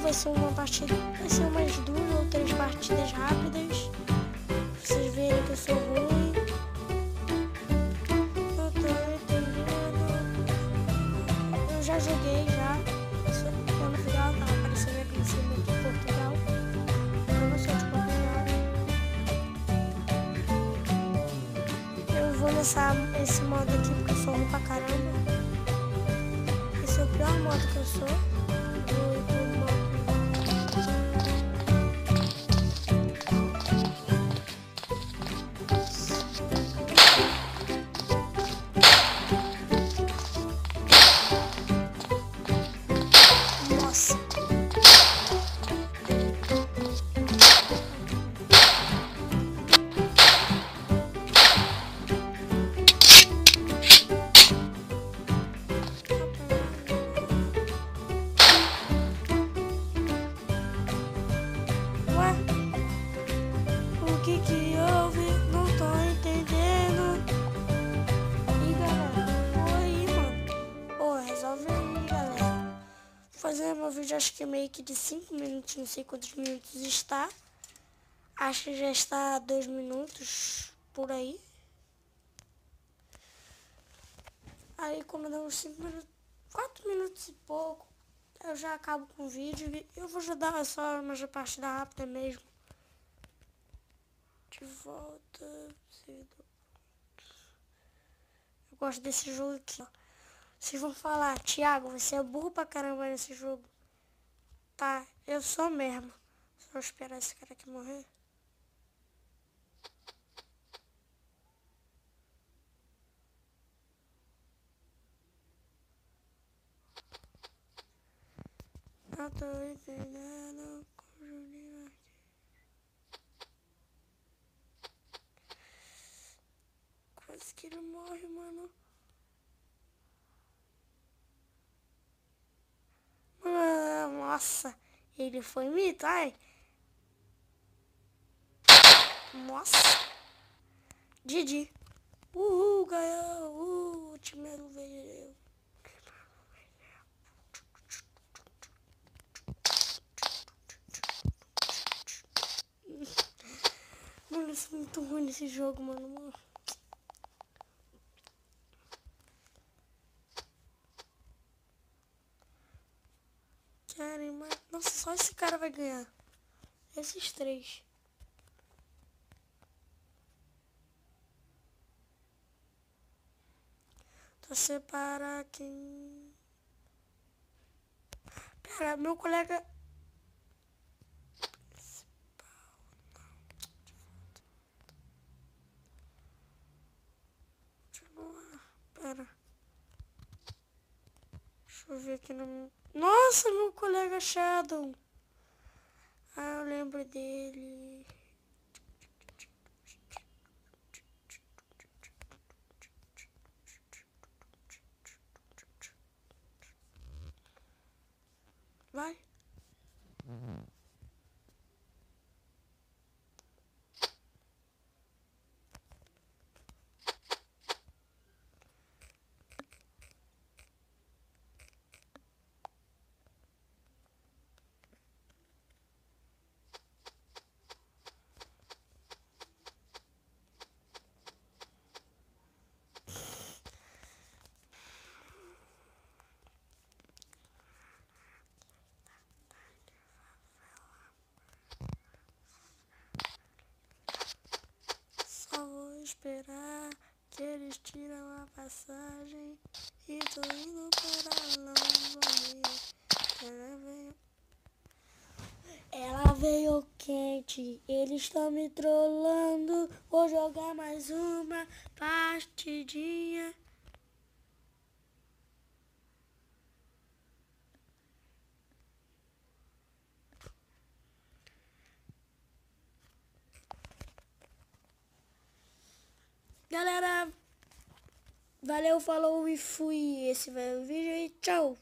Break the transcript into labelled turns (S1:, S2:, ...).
S1: vai ser uma partida, vai ser umas 2 ou 3 partidas rápidas. Pra vocês verem que eu sou ruim. Eu tô entendendo. Eu já joguei já. Eu no final tava aparecendo aqui em cima de Portugal. Eu não sou de Portugal. Eu vou lançar esse modo aqui porque eu sou ruim pra caramba. Esse é o pior modo que eu sou. O que houve? Não tô entendendo. E galera, oi mano. Pô, resolve aí galera. Vou fazer meu vídeo, acho que meio que de 5 minutos, não sei quantos minutos está. Acho que já está 2 minutos por aí. Aí quando dá uns 5 minutos, 4 minutos e pouco, eu já acabo com o vídeo. Eu vou ajudar só uma partida rápida mesmo. De volta. Eu gosto desse jogo aqui, ó. Vocês vão falar, Thiago, você é burro pra caramba nesse jogo. Tá, eu sou mesmo. Só esperar esse cara aqui morrer. Não tô entendendo. Quase que ele morre, mano. Nossa, ele foi mito, ai. Nossa. Didi. Uhul, ganhou. O time do veio. Mano, eu sou muito ruim nesse jogo, mano. Caramba. Nossa, só esse cara vai ganhar. Esses 3. Torcer para quem... Pera, meu colega... Pera. Deixa eu ver aqui no... Nossa, meu colega Shadow. Ah, eu lembro dele. Vai. Só vou esperar que eles tiram a passagem e tô indo para Londres. Ela veio quente, eles estão me trollando. Vou jogar mais uma partidinha. Galera, valeu, falou e fui. Esse vai o vídeo e tchau.